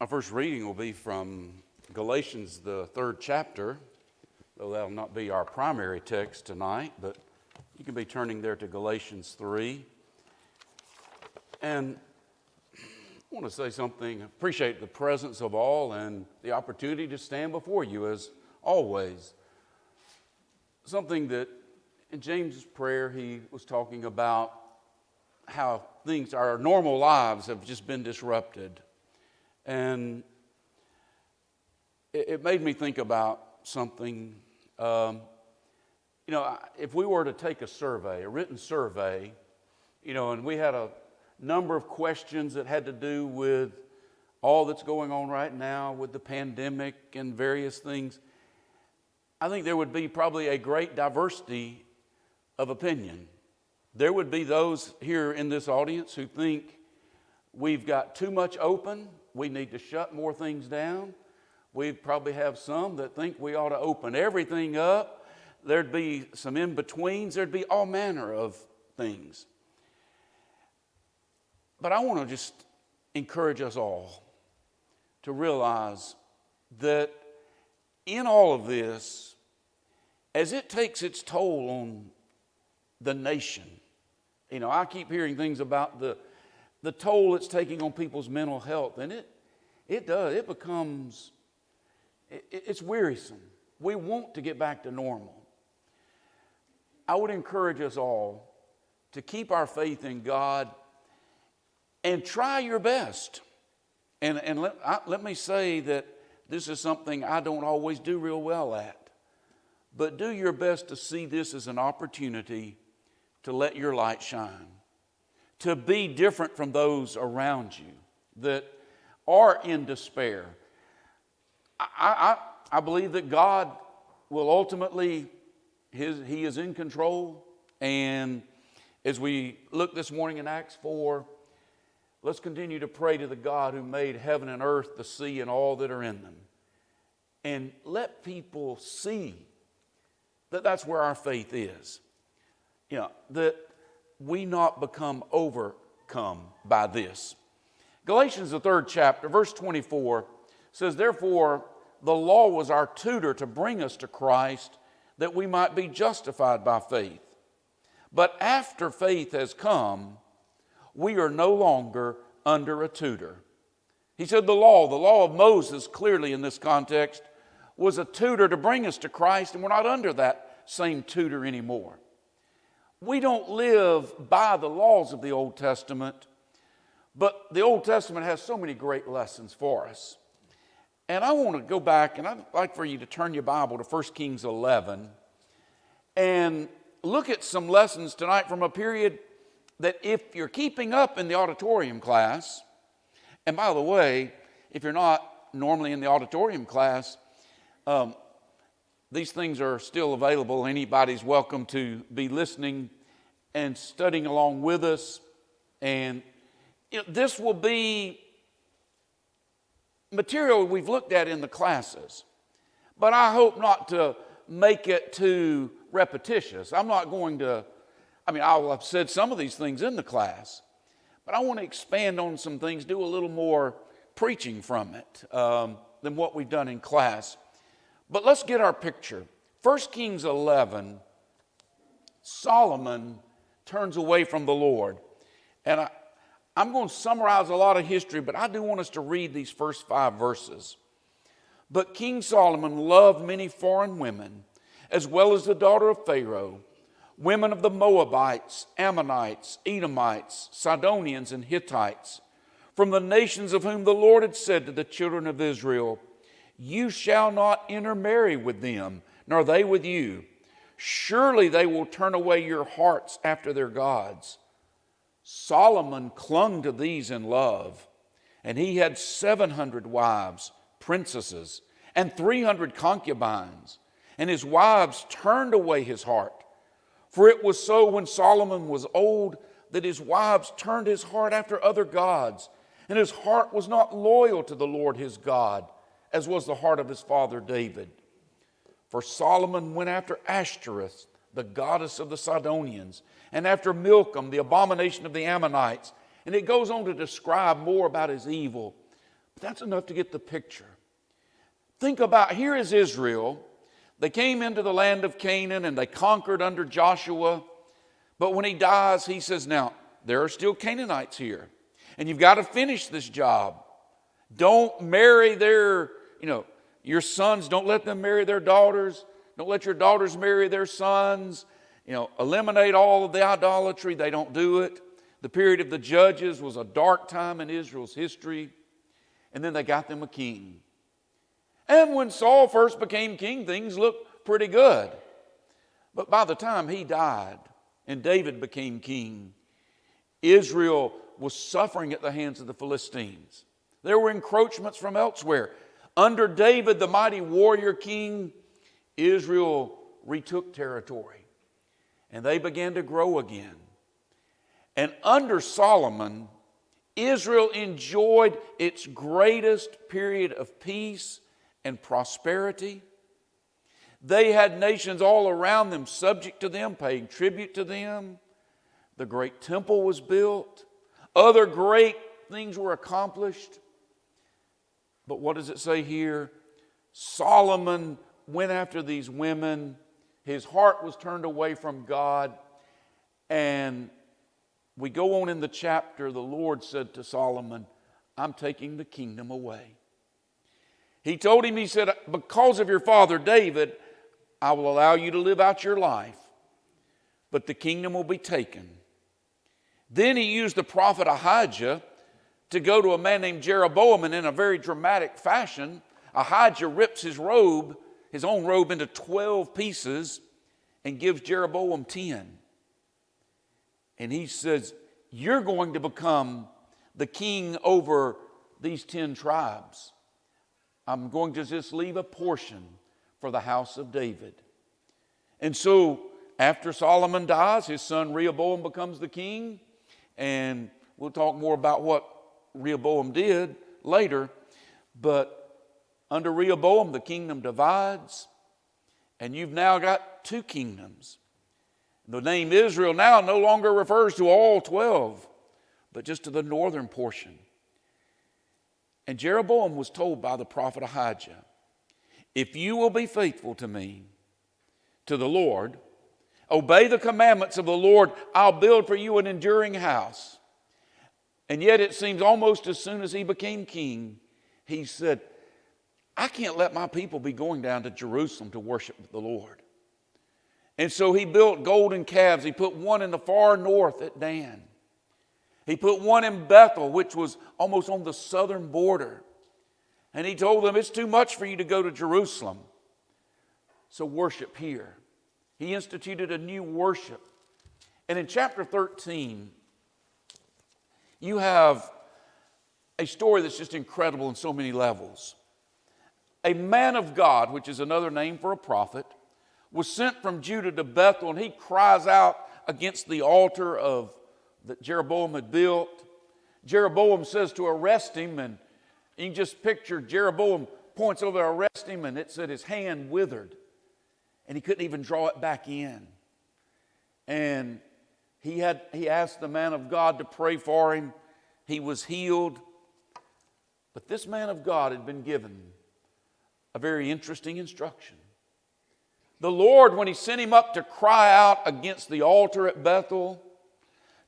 Our first reading will be from Galatians, the 3rd chapter, though that will not be our primary text tonight, but you can be turning there to Galatians 3. And I want to say something. I appreciate the presence of all and the opportunity to stand before you as always. Something that in James' prayer he was talking about how our normal lives have just been disrupted. And it made me think about something. If we were to take a written survey, and we had a number of questions that had to do with all that's going on right now with the pandemic and various things, I think there would be probably a great diversity of opinion. There would be those here in this audience who think we've got too much open, we need to shut more things down. We probably have some that think we ought to open everything up. There'd be some in-betweens. There'd be all manner of things. But I want to just encourage us all to realize that in all of this, as it takes its toll on the nation, I keep hearing things about the toll it's taking on people's mental health, and it becomes wearisome. We want to get back to normal. I would encourage us all to keep our faith in God and try your best. And let me say that this is something I don't always do real well at. But do your best to see this as an opportunity to let your light shine, to be different from those around you that are in despair. I believe that God will ultimately, He is in control. And as we look this morning in Acts 4, let's continue to pray to the God who made heaven and earth, the sea, and all that are in them. And let people see that that's where our faith is. That we not become overcome by this. Galatians, the 3rd chapter, verse 24 says, "Therefore, the law was our tutor to bring us to Christ, that we might be justified by faith. But after faith has come, we are no longer under a tutor." He said the law of Moses, clearly in this context, was a tutor to bring us to Christ, and we're not under that same tutor anymore. We don't live by the laws of the Old Testament, but the Old Testament has so many great lessons for us. And I want to go back, and I'd like for you to turn your Bible to 1 Kings 11 and look at some lessons tonight from a period that if you're keeping up in the auditorium class, and by the way, if you're not normally in the auditorium class, these things are still available. Anybody's welcome to be listening and studying along with us. And this will be material we've looked at in the classes. But I hope not to make it too repetitious. I'm not going to, I'll have said some of these things in the class, but I want to expand on some things, do a little more preaching from it than what we've done in class. But let's get our picture. 1 Kings 11, Solomon turns away from the Lord. And I'm going to summarize a lot of history, but I do want us to read these first 5 verses. "But King Solomon loved many foreign women, as well as the daughter of Pharaoh, women of the Moabites, Ammonites, Edomites, Sidonians, and Hittites, from the nations of whom the Lord had said to the children of Israel, 'You shall not intermarry with them, nor they with you. Surely they will turn away your hearts after their gods.' Solomon clung to these in love, and he had 700 wives, princesses, and 300 concubines, and his wives turned away his heart. For it was so when Solomon was old that his wives turned his heart after other gods, and his heart was not loyal to the Lord his God, as was the heart of his father David. For Solomon went after Ashtoreth, the goddess of the Sidonians, and after Milcom, the abomination of the Ammonites. And it goes on to describe more about his evil. But that's enough to get the picture. Think about, here is Israel. They came into the land of Canaan and they conquered under Joshua. But when he dies, he says, now, there are still Canaanites here. And you've got to finish this job. Don't marry your sons. Don't let them marry their daughters. Don't let your daughters marry their sons. Eliminate all of the idolatry. They don't do it. The period of the judges was a dark time in Israel's history. And then they got them a king. And when Saul first became king, things looked pretty good. But by the time he died and David became king, Israel was suffering at the hands of the Philistines. There were encroachments from elsewhere. Under David, the mighty warrior king, Israel retook territory. And they began to grow again. And under Solomon, Israel enjoyed its greatest period of peace and prosperity. They had nations all around them subject to them, paying tribute to them. The great temple was built. Other great things were accomplished. But what does it say here? Solomon went after these women. His heart was turned away from God. And we go on in the chapter, the Lord said to Solomon, I'm taking the kingdom away. He told him, he said, because of your father David, I will allow you to live out your life, but the kingdom will be taken. Then he used the prophet Ahijah to go to a man named Jeroboam, and in a very dramatic fashion, Ahijah rips his robe, his own robe, into 12 pieces and gives Jeroboam 10. And he says, you're going to become the king over these 10 tribes. I'm going to just leave a portion for the house of David. And so after Solomon dies, his son Rehoboam becomes the king. And we'll talk more about what Rehoboam did later. But under Rehoboam, the kingdom divides. And you've now got 2 kingdoms. The name Israel now no longer refers to all 12, but just to the northern portion. And Jeroboam was told by the prophet Ahijah, if you will be faithful to me, to the Lord, obey the commandments of the Lord, I'll build for you an enduring house. And yet it seems almost as soon as he became king, he said, I can't let my people be going down to Jerusalem to worship the Lord. And so he built golden calves. He put one in the far north at Dan. He put one in Bethel, which was almost on the southern border. And he told them, it's too much for you to go to Jerusalem. So worship here. He instituted a new worship. And in chapter 13, you have a story that's just incredible in so many levels. A man of God, which is another name for a prophet, was sent from Judah to Bethel, and he cries out against the altar that Jeroboam had built. Jeroboam says to arrest him, and you can just picture Jeroboam points over to arrest him, and it said his hand withered, and he couldn't even draw it back in. And he asked the man of God to pray for him. He was healed. But this man of God had been given a very interesting instruction. The Lord, when he sent him up to cry out against the altar at Bethel,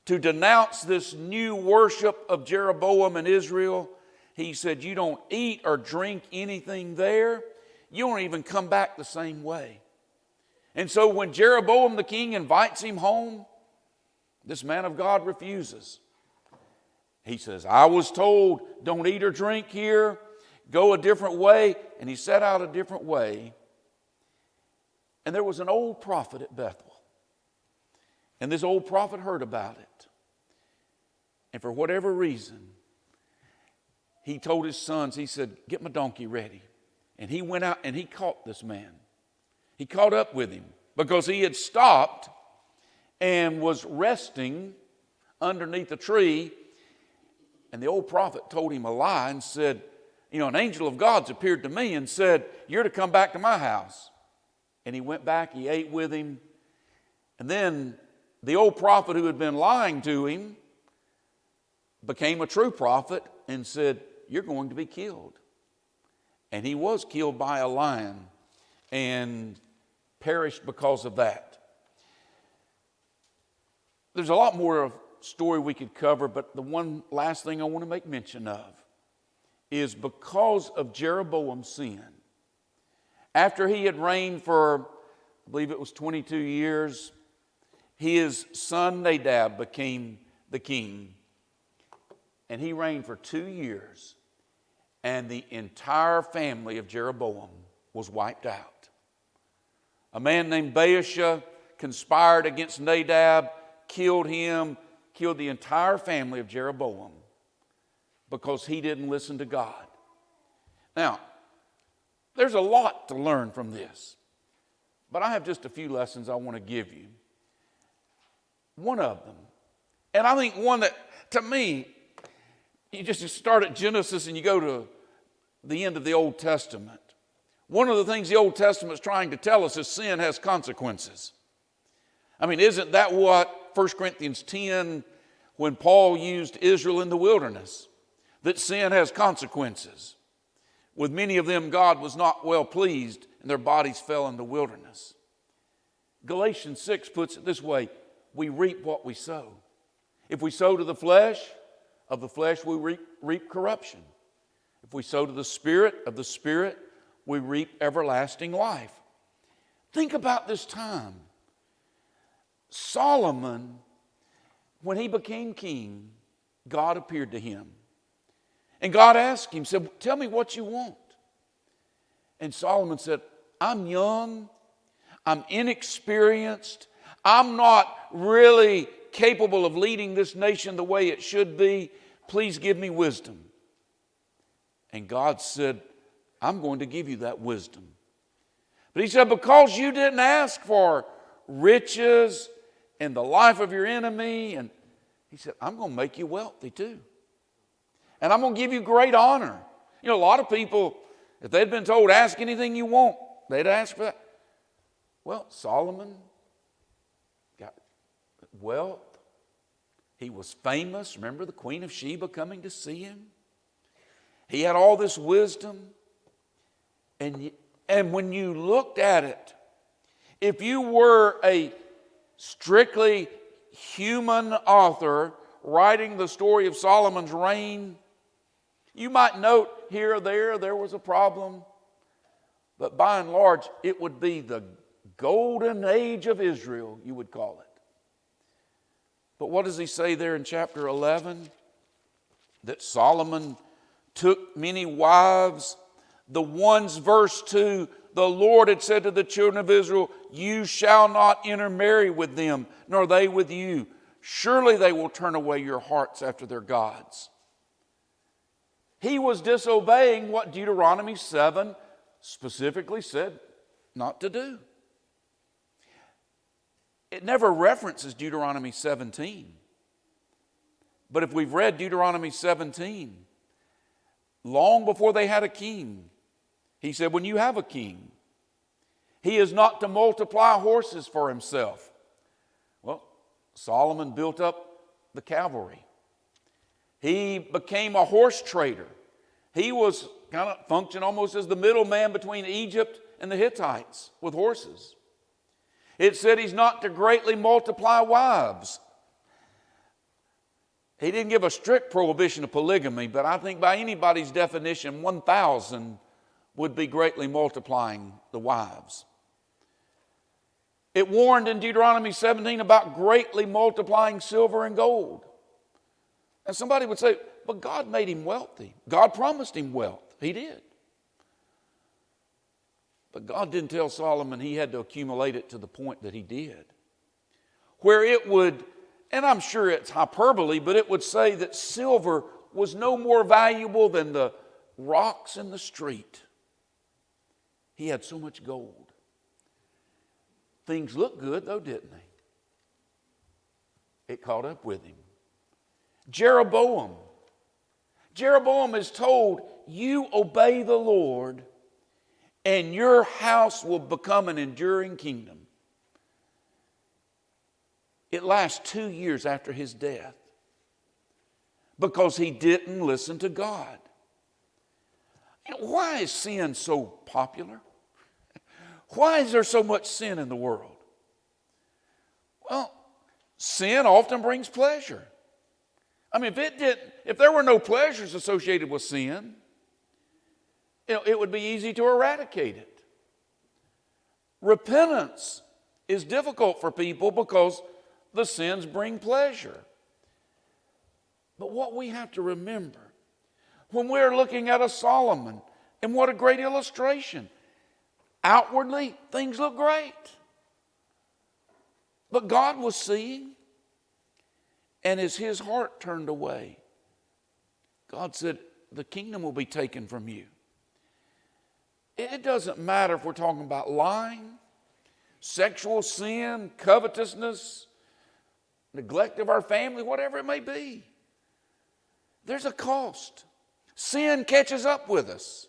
to denounce this new worship of Jeroboam and Israel, he said, you don't eat or drink anything there. You don't even come back the same way. And so when Jeroboam the king invites him home, this man of God refuses. He says, I was told, don't eat or drink here. Go a different way. And he set out a different way. And there was an old prophet at Bethel. And this old prophet heard about it. And for whatever reason, he told his sons, he said, get my donkey ready. And he went out and he caught this man. He caught up with him because he had stopped and was resting underneath a tree. And the old prophet told him a lie and said, an angel of God's appeared to me and said, you're to come back to my house. And he went back, he ate with him. And then the old prophet who had been lying to him became a true prophet and said, "You're going to be killed." And he was killed by a lion and perished because of that. There's a lot more of story we could cover, but the one last thing I want to make mention of is because of Jeroboam's sin. After he had reigned for, I believe it was 22 years, his son Nadab became the king. And he reigned for 2 years. And the entire family of Jeroboam was wiped out. A man named Baasha conspired against Nadab, killed him, killed the entire family of Jeroboam because he didn't listen to God. Now, there's a lot to learn from this, but I have just a few lessons I want to give you. One of them, and I think one that, to me, you just start at Genesis and you go to the end of the Old Testament. One of the things the Old Testament is trying to tell us is sin has consequences. I mean, isn't that what 1 Corinthians 10, when Paul used Israel in the wilderness, that sin has consequences? With many of them, God was not well pleased, and their bodies fell in the wilderness. Galatians 6 puts it this way: we reap what we sow. If we sow to the flesh, of the flesh we reap corruption. If we sow to the Spirit, of the Spirit we reap everlasting life. Think about this time. Solomon, when he became king, God appeared to him. And God asked him, said, "Tell me what you want." And Solomon said, "I'm young, I'm inexperienced, I'm not really capable of leading this nation the way it should be. Please give me wisdom." And God said, "I'm going to give you that wisdom." But he said, "Because you didn't ask for riches and the life of your enemy," and he said, "I'm going to make you wealthy too. And I'm going to give you great honor." You know, a lot of people, if they'd been told, "Ask anything you want," they'd ask for that. Well, Solomon got wealth. He was famous. Remember the Queen of Sheba coming to see him? He had all this wisdom. And when you looked at it, if you were a strictly human author writing the story of Solomon's reign, you might note here or there was a problem. But by and large, it would be the golden age of Israel, you would call it. But what does he say there in chapter 11? That Solomon took many wives. The ones, verse 2, the Lord had said to the children of Israel, "You shall not intermarry with them, nor they with you. Surely they will turn away your hearts after their gods." He was disobeying what Deuteronomy 7 specifically said not to do. It never references Deuteronomy 17. But if we've read Deuteronomy 17, long before they had a king, he said, when you have a king, he is not to multiply horses for himself. Well, Solomon built up the cavalry. He became a horse trader. He was kind of functioned almost as the middleman between Egypt and the Hittites with horses. It said he's not to greatly multiply wives. He didn't give a strict prohibition of polygamy, but I think by anybody's definition, 1,000 would be greatly multiplying the wives. It warned in Deuteronomy 17 about greatly multiplying silver and gold. And somebody would say, but God made him wealthy. God promised him wealth. He did. But God didn't tell Solomon he had to accumulate it to the point that he did. Where it would, and I'm sure it's hyperbole, but it would say that silver was no more valuable than the rocks in the street. He had so much gold. Things looked good though, didn't they? It caught up with him. Jeroboam is told, you obey the Lord and your house will become an enduring kingdom. It lasts 2 years after his death because he didn't listen to God. Why is sin so popular? Why is there so much sin in the world? Well, sin often brings pleasure. I mean, if there were no pleasures associated with sin, it would be easy to eradicate it. Repentance is difficult for people because the sins bring pleasure. But what we have to remember, when we're looking at a Solomon, and what a great illustration. Outwardly, things look great. But God was seeing, and as his heart turned away, God said, the kingdom will be taken from you. It doesn't matter if we're talking about lying, sexual sin, covetousness, neglect of our family, whatever it may be. There's a cost. Sin catches up with us.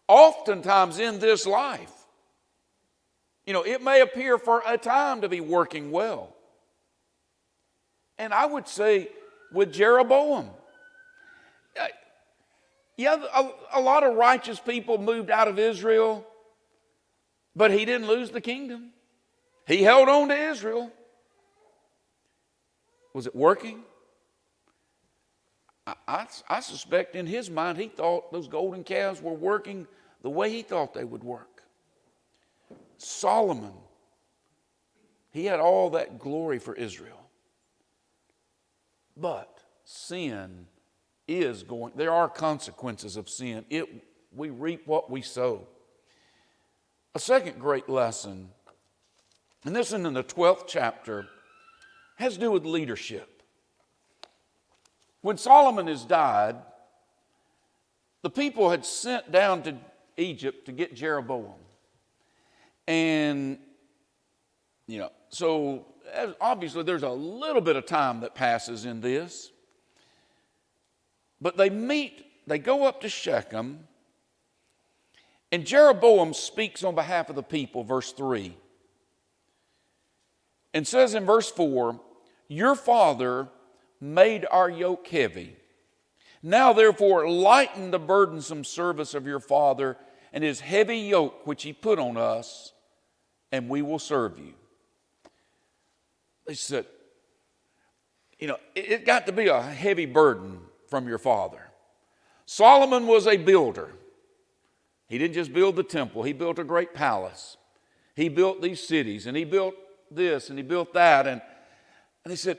Oftentimes in this life, it may appear for a time to be working well. And I would say with Jeroboam, a lot of righteous people moved out of Israel, but he didn't lose the kingdom. He held on to Israel. Was it working? I suspect in his mind he thought those golden calves were working the way he thought they would work. Solomon, he had all that glory for Israel. But sin is there are consequences of sin. We reap what we sow. A second great lesson, and this is in the 12th chapter, has to do with leadership. When Solomon has died, the people had sent down to Egypt to get Jeroboam. And, so obviously there's a little bit of time that passes in this. But they go up to Shechem, and Jeroboam speaks on behalf of the people, verse 3. And says in verse 4, your father made our yoke heavy. Now therefore lighten the burdensome service of your father and his heavy yoke which he put on us, and we will serve you. They said, it got to be a heavy burden from your father. Solomon was a builder. He didn't just build the temple. He built a great palace. He built these cities, and he built this, and he built that. And they said,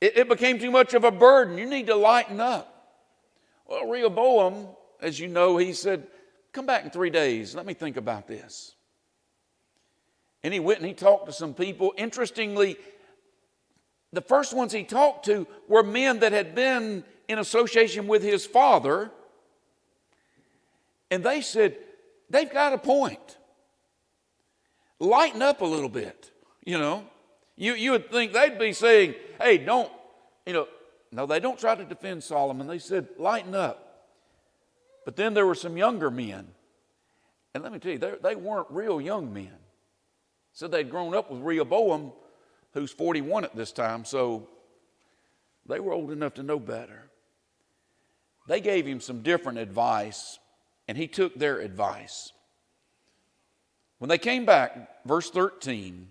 it became too much of a burden. You need to lighten up. Well, Rehoboam, as you know, he said, come back in 3 days. Let me think about this. And he went and he talked to some people. Interestingly, the first ones he talked to were men that had been in association with his father. And they said, they've got a point. Lighten up a little bit, You would think they'd be saying, hey, don't, no, they don't try to defend Solomon. They said, lighten up. But then there were some younger men. And let me tell you, they weren't real young men. So they'd grown up with Rehoboam, who's 41 at this time, so they were old enough to know better. They gave him some different advice, and he took their advice. When they came back, verse 13,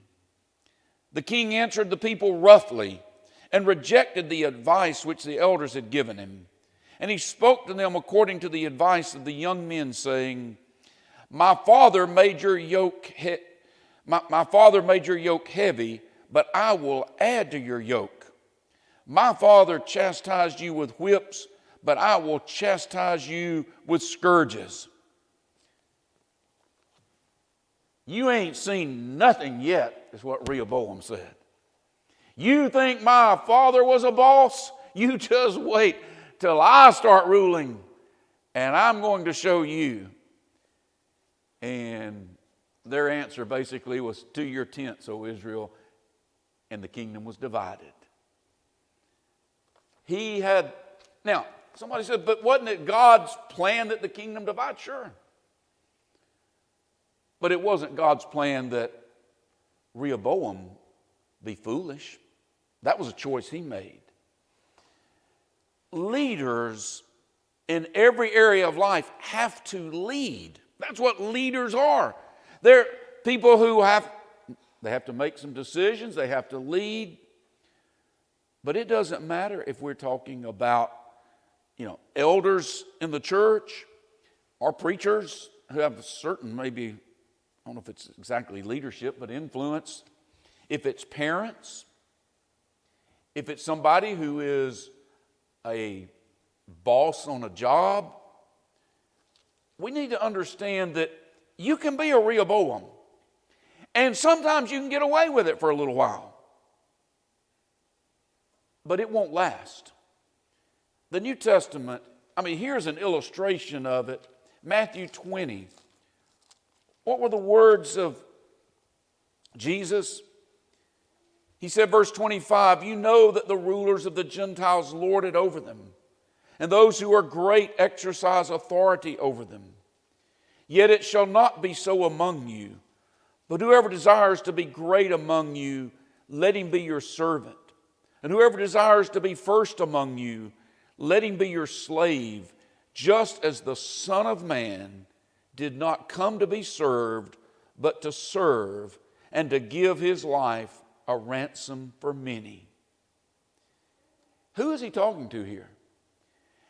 the king answered the people roughly and rejected the advice which the elders had given him. And he spoke to them according to the advice of the young men, saying, My father made your yoke heavy, but I will add to your yoke. My father chastised you with whips, but I will chastise you with scourges. You ain't seen nothing yet, is what Rehoboam said. You think my father was a boss? You just wait till I start ruling, and I'm going to show you. And their answer basically was, to your tents, O Israel, and the kingdom was divided. Now, somebody said, but wasn't it God's plan that the kingdom divide? Sure. But it wasn't God's plan that Rehoboam be foolish. That was a choice he made. Leaders in every area of life have to lead. That's what leaders are. They're people who have to make some decisions. They have to lead. But it doesn't matter if we're talking about, elders in the church or preachers who have a certain, maybe, I don't know if it's exactly leadership, but influence. If it's parents, if it's somebody who is a boss on a job, we need to understand that you can be a Rehoboam. And sometimes you can get away with it for a little while. But it won't last. The New Testament, here's an illustration of it. Matthew 20. What were the words of Jesus? He said, verse 25, you know that the rulers of the Gentiles lord it over them, and those who are great exercise authority over them. Yet it shall not be so among you. But whoever desires to be great among you, let him be your servant. And whoever desires to be first among you, let him be your slave, just as the Son of Man did not come to be served, but to serve and to give his life a ransom for many. Who is he talking to here?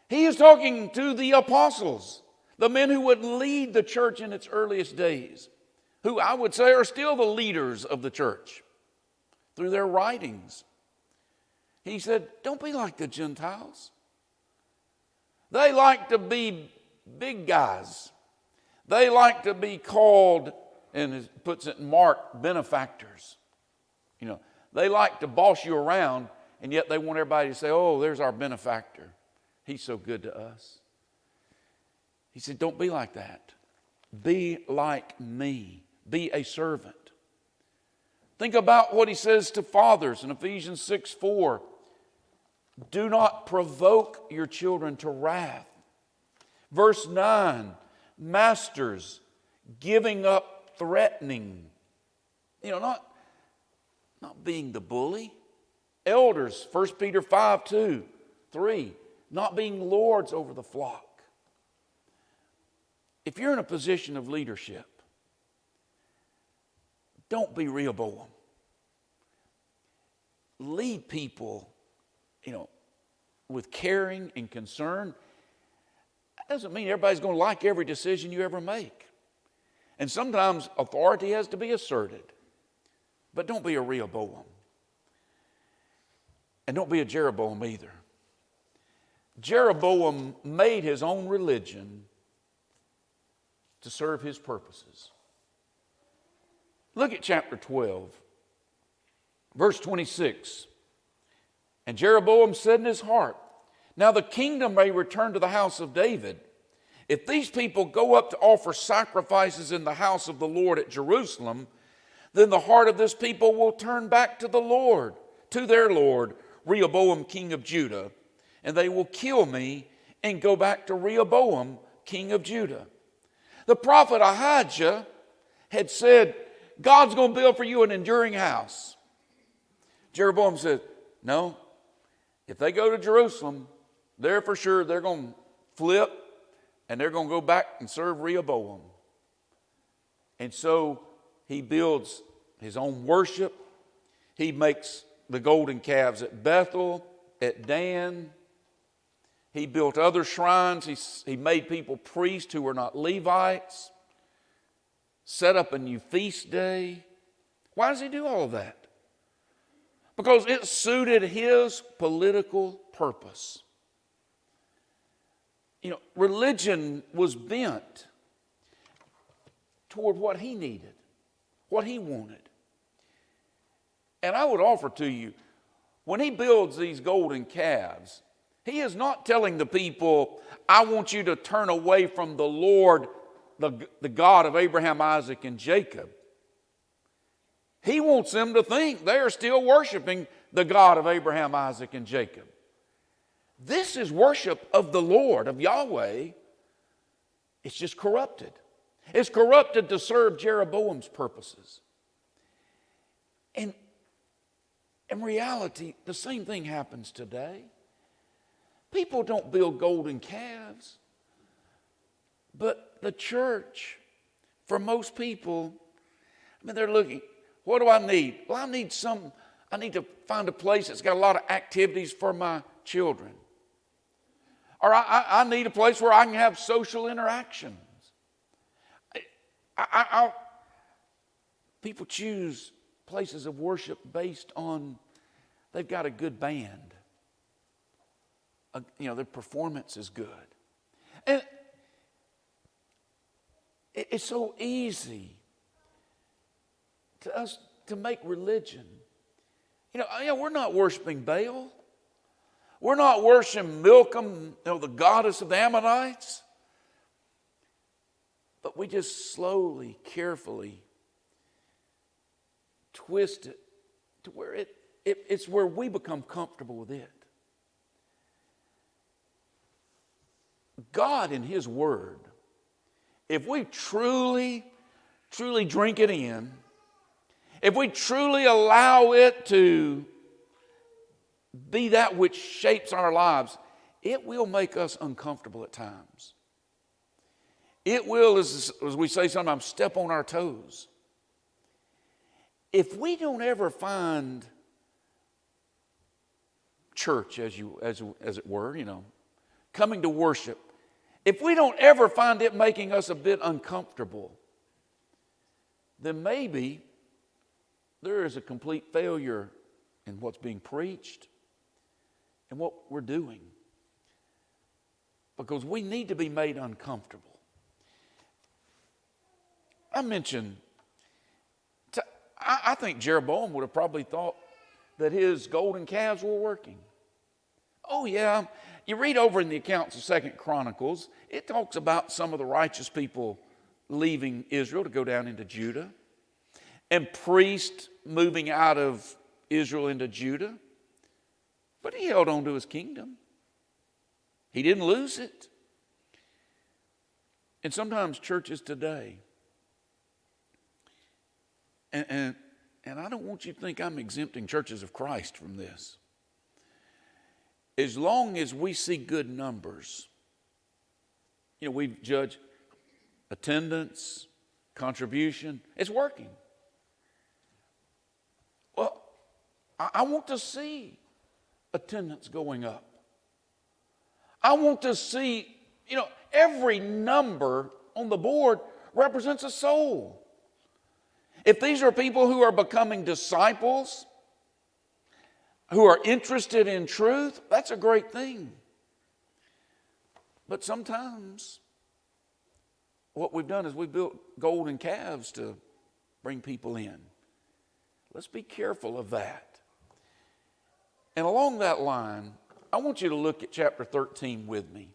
He is talking to the apostles, the men who would lead the church in its earliest days, who I would say are still the leaders of the church through their writings. He said, don't be like the Gentiles. They like to be big guys. They like to be called, and it puts it in Mark, benefactors. They like to boss you around, and yet they want everybody to say, oh, there's our benefactor. He's so good to us. He said, don't be like that. Be like me. Be a servant. Think about what he says to fathers in Ephesians 6:4. Do not provoke your children to wrath. Verse 9, masters, giving up threatening. Not being the bully. Elders, 1 Peter 5:2-3, not being lords over the flock. If you're in a position of leadership, don't be Rehoboam. Lead people, with caring and concern. That doesn't mean everybody's going to like every decision you ever make. And sometimes authority has to be asserted. But don't be a Rehoboam. And don't be a Jeroboam either. Jeroboam made his own religion to serve his purposes. Look at chapter 12, verse 26. And Jeroboam said in his heart, now the kingdom may return to the house of David. If these people go up to offer sacrifices in the house of the Lord at Jerusalem, then the heart of this people will turn back to the Lord, to their Lord, Rehoboam, king of Judah, and they will kill me and go back to Rehoboam, king of Judah. The prophet Ahijah had said, God's going to build for you an enduring house. Jeroboam said, no, if they go to Jerusalem, they're for sure they're going to flip and they're going to go back and serve Rehoboam. And so he builds his own worship. He makes the golden calves at Bethel, at Dan. He built other shrines. He made people priests who were not Levites. Set up a new feast day. Why does he do all of that? Because it suited his political purpose. Religion was bent toward what he needed, what he wanted. And I would offer to you, when he builds these golden calves, he is not telling the people, I want you to turn away from the Lord, the God of Abraham, Isaac, and Jacob. He wants them to think they are still worshiping the God of Abraham, Isaac, and Jacob. This is worship of the Lord, of Yahweh. It's just corrupted. It's corrupted to serve Jeroboam's purposes. And in reality, the same thing happens today. People don't build golden calves. But the church, for most people, they're looking, what do I need? Well, I need to find a place that's got a lot of activities for my children. Or I need a place where I can have social interactions. People choose places of worship based on they've got a good band. Their performance is good. And it's so easy to us to make religion. We're not worshiping Baal. We're not worshiping Milcom, the goddess of the Ammonites. But we just slowly, carefully twist it to where it's where we become comfortable with it. God in His Word, if we truly, truly drink it in, if we truly allow it to be that which shapes our lives, it will make us uncomfortable at times. It will, as we say sometimes, step on our toes. If we don't ever find church, as it were, coming to worship, if we don't ever find it making us a bit uncomfortable, then maybe there is a complete failure in what's being preached and what we're doing. Because we need to be made uncomfortable. I mentioned, I think Jeroboam would have probably thought that his golden calves were working. Oh yeah, you read over in the accounts of 2 Chronicles, it talks about some of the righteous people leaving Israel to go down into Judah, and priests moving out of Israel into Judah. But he held on to his kingdom. He didn't lose it. And sometimes churches today, and I don't want you to think I'm exempting churches of Christ from this. As long as we see good numbers, we judge attendance, contribution, it's working. Well, I want to see attendance going up. I want to see, every number on the board represents a soul. If these are people who are becoming disciples, who are interested in truth, that's a great thing. But sometimes what we've done is we've built golden calves to bring people in. Let's be careful of that. And along that line, I want you to look at chapter 13 with me.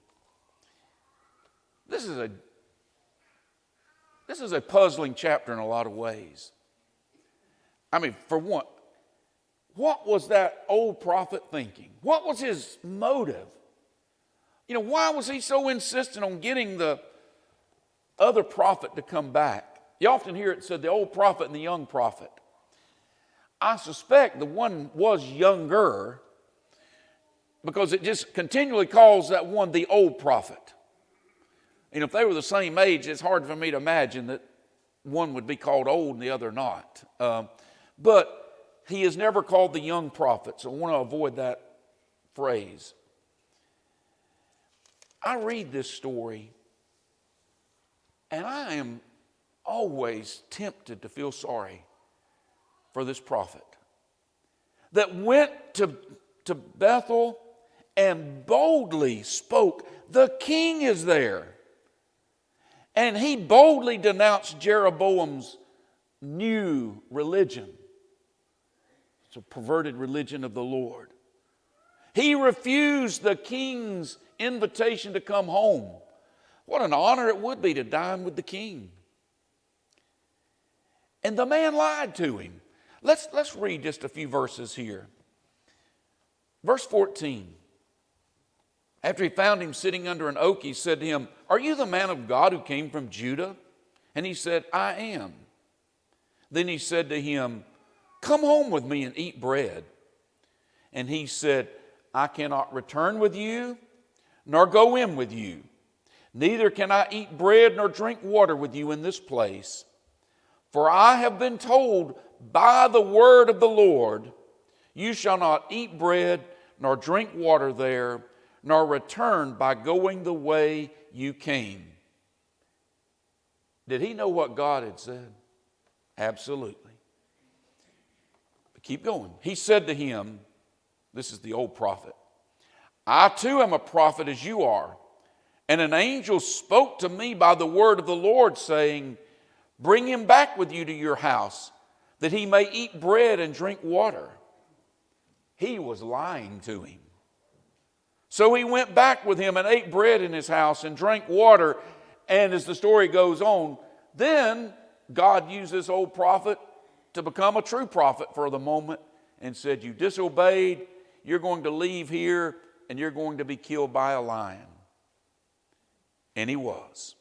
This is a puzzling chapter in a lot of ways. For one, what was that old prophet thinking? What was his motive? Why was he so insistent on getting the other prophet to come back? You often hear it said the old prophet and the young prophet. I suspect the one was younger because it just continually calls that one the old prophet. If they were the same age, it's hard for me to imagine that one would be called old and the other not. But he is never called the young prophet, so I want to avoid that phrase. I read this story, and I am always tempted to feel sorry for this prophet that went to Bethel and boldly spoke, "The king is there." And he boldly denounced Jeroboam's new religion. It's a perverted religion of the Lord. He refused the king's invitation to come home. What an honor it would be to dine with the king. And the man lied to him. Let's read just a few verses here. Verse 14. After he found him sitting under an oak, he said to him, "Are you the man of God who came from Judah?" And he said, "I am." Then he said to him, "Come home with me and eat bread." And he said, "I cannot return with you nor go in with you. Neither can I eat bread nor drink water with you in this place. For I have been told by the word of the Lord, you shall not eat bread nor drink water there, nor return by going the way you came. Did he know what God had said? Absolutely. But keep going. He said to him, this is the old prophet, I too am a prophet as you are. And an angel spoke to me by the word of the Lord, saying, bring him back with you to your house, that he may eat bread and drink water. He was lying to him. So he went back with him and ate bread in his house and drank water. And as the story goes on, then God used this old prophet to become a true prophet for the moment and said, you disobeyed, you're going to leave here and you're going to be killed by a lion. And he was.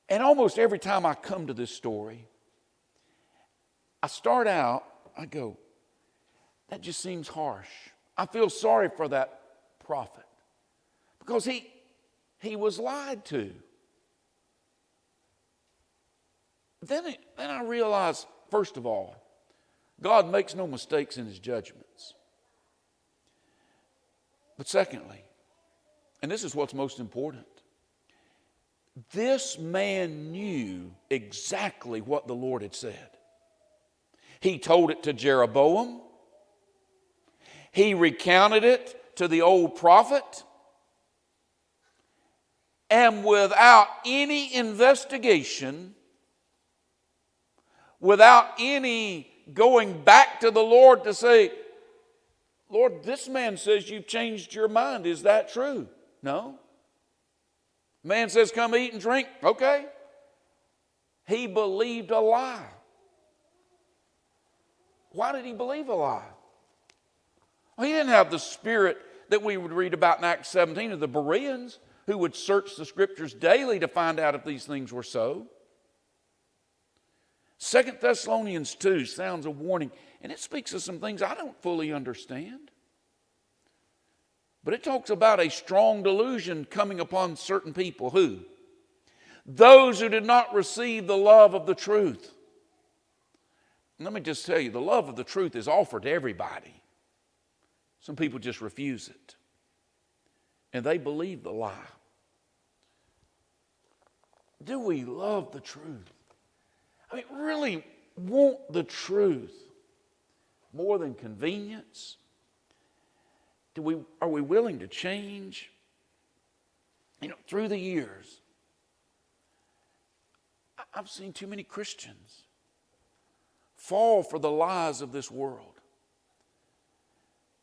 And almost every time I come to this story, I start out, I go, that just seems harsh. I feel sorry for that prophet because he was lied to. Then I realize, first of all, God makes no mistakes in his judgments. But secondly, and this is what's most important, this man knew exactly what the Lord had said. He told it to Jeroboam. He recounted it to the old prophet. And without any investigation, without any going back to the Lord to say, Lord, this man says you've changed your mind. Is that true? No. Man says, come eat and drink. Okay. He believed a lie. Why did he believe a lie? Well, he didn't have the spirit that we would read about in Acts 17 of the Bereans, who would search the scriptures daily to find out if these things were so. 2 Thessalonians 2 sounds a warning, and it speaks of some things I don't fully understand. But it talks about a strong delusion coming upon certain people. Who? Those who did not receive the love of the truth. And let me just tell you, the love of the truth is offered to everybody. Some people just refuse it. And they believe the lie. Do we love the truth? I mean, really want the truth more than convenience? Are we willing to change? Through the years, I've seen too many Christians fall for the lies of this world.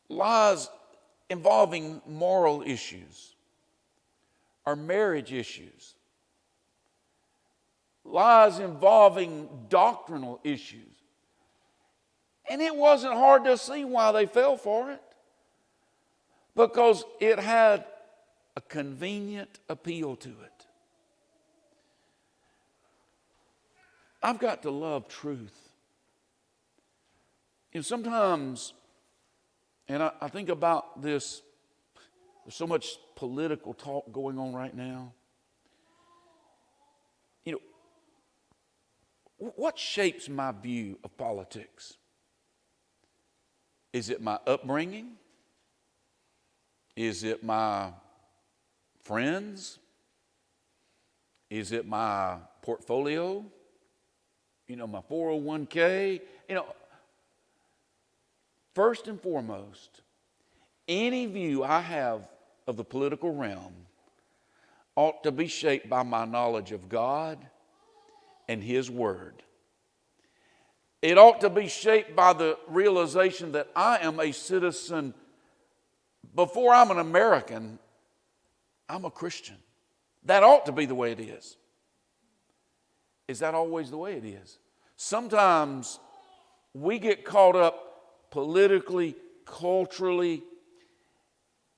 Lies involving moral issues or marriage issues. Lies involving doctrinal issues. And it wasn't hard to see why they fell for it. Because it had a convenient appeal to it. I've got to love truth. Sometimes, and I think about this, there's so much political talk going on right now. What shapes my view of politics? Is it my upbringing? Is it my friends? Is it my portfolio? My 401k? First and foremost, any view I have of the political realm ought to be shaped by my knowledge of God and His Word. It ought to be shaped by the realization that I am a citizen. Before I'm an American, I'm a Christian. That ought to be the way it is. Is that always the way it is? Sometimes we get caught up politically, culturally,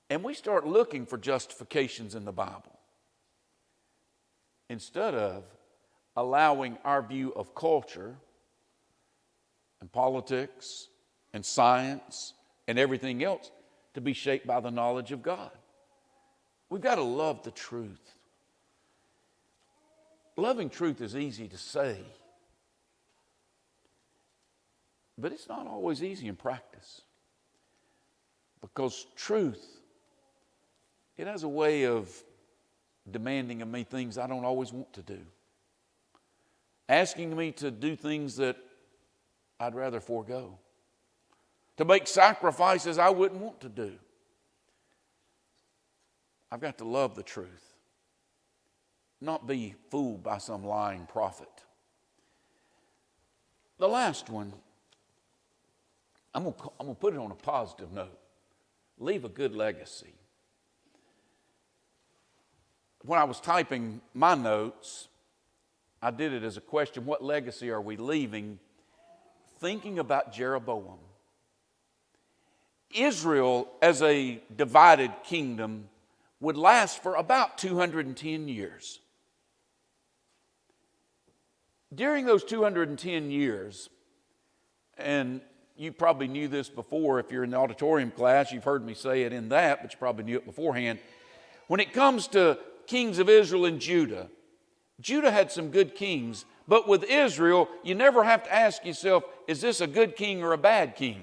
and we start looking for justifications in the Bible instead of allowing our view of culture and politics and science and everything else to be shaped by the knowledge of God. We've got to love the truth. Loving truth is easy to say, but it's not always easy in practice. Because truth, it has a way of demanding of me things I don't always want to do. Asking me to do things that I'd rather forego. To make sacrifices I wouldn't want to do. I've got to love the truth. Not be fooled by some lying prophet. The last one, I'm going to put it on a positive note. Leave a good legacy. When I was typing my notes, I did it as a question, what legacy are we leaving? Thinking about Jeroboam. Israel, as a divided kingdom, would last for about 210 years. During those 210 years, and you probably knew this before if you're in the auditorium class, you've heard me say it in that, but you probably knew it beforehand. When it comes to kings of Israel and Judah, Judah had some good kings, but with Israel, you never have to ask yourself, is this a good king or a bad king?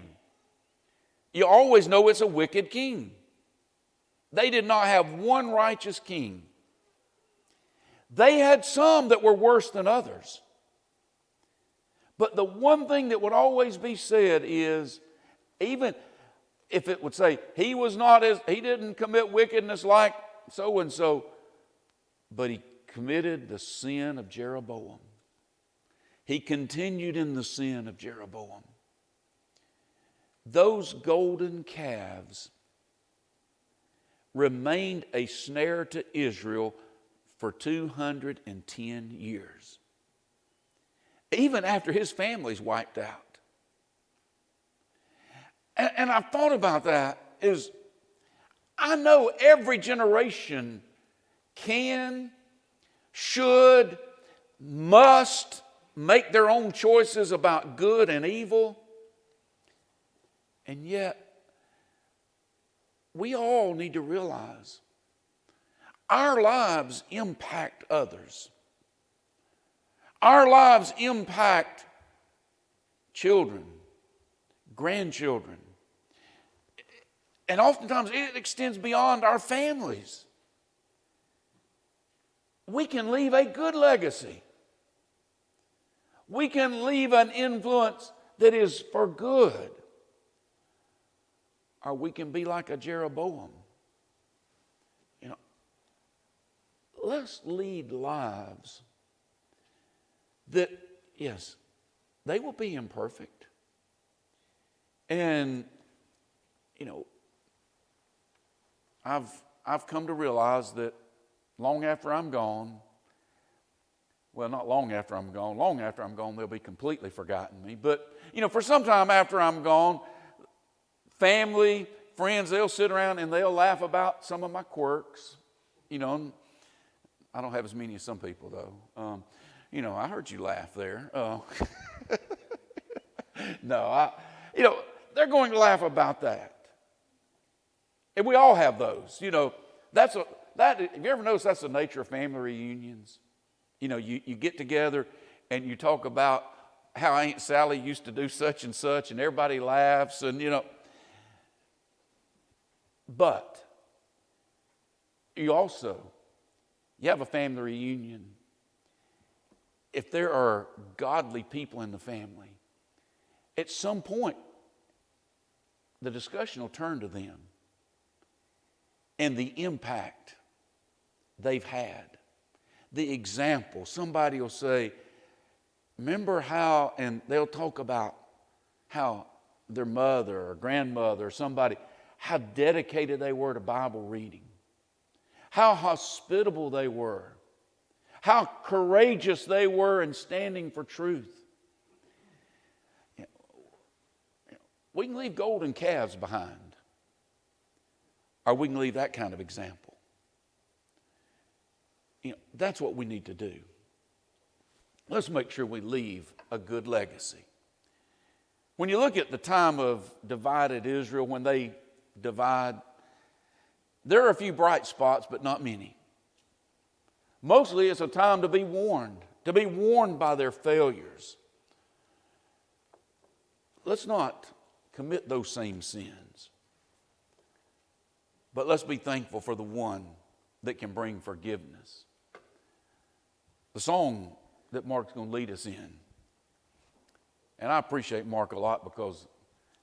You always know it's a wicked king. They did not have one righteous king. They had some that were worse than others. But the one thing that would always be said is, even if it would say, he didn't commit wickedness like so and so, but he committed the sin of Jeroboam. He continued in the sin of Jeroboam. Those golden calves remained a snare to Israel for 210 years. Even after his family's wiped out. And I've thought about that is, I know every generation can, should, must make their own choices about good and evil. And yet, we all need to realize our lives impact others. Our lives impact children, grandchildren. And oftentimes it extends beyond our families. We can leave a good legacy. We can leave an influence that is for good. Or we can be like a Jeroboam. You know, let's lead lives that, yes, they will be imperfect. And, you know, I've come to realize that long after I'm gone, well, not long after I'm gone, they'll be completely forgotten me. But, you know, for some time after I'm gone, family, friends, they'll sit around and they'll laugh about some of my quirks. You know, I don't have as many as some people, though. You know, I heard you laugh there. No, they're going to laugh about that. And we all have those. You know, have you ever noticed that's the nature of family reunions? You know, you get together and you talk about how Aunt Sally used to do such and such, and everybody laughs, and, you know. But you have a family reunion. If there are godly people in the family, at some point, the discussion will turn to them and the impact they've had, the example. Somebody will say, remember how, and they'll talk about how their mother or grandmother or somebody, how dedicated they were to Bible reading, how hospitable they were, how courageous they were in standing for truth. We can leave golden calves behind, or we can leave that kind of example. You know, that's what we need to do. Let's make sure we leave a good legacy. When you look at the time of divided Israel, when they divide, There are a few bright spots, but not many. Mostly it's a time to be warned by their failures. Let's not commit those same sins, but let's be thankful for the one that can bring forgiveness. The song that Mark's going to lead us in, and I appreciate Mark a lot because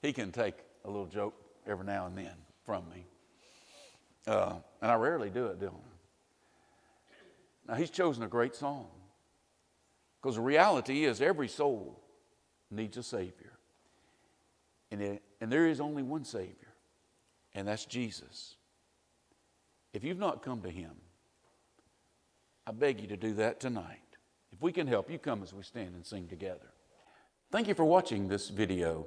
he can take a little joke every now and then from me. And I rarely do it, do I? Now, he's chosen a great song because the reality is every soul needs a Savior. And there is only one Savior, and that's Jesus. If you've not come to Him, I beg you to do that tonight. If we can help, you come as we stand and sing together. Thank you for watching this video.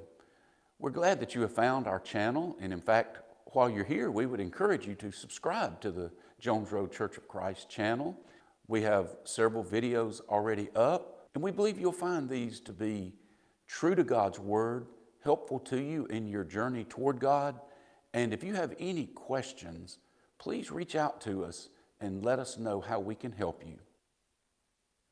We're glad that you have found our channel, and in fact, while you're here, we would encourage you to subscribe to the Jones Road Church of Christ channel. We have several videos already up, and we believe you'll find these to be true to God's Word, helpful to you in your journey toward God. And if you have any questions, please reach out to us and let us know how we can help you.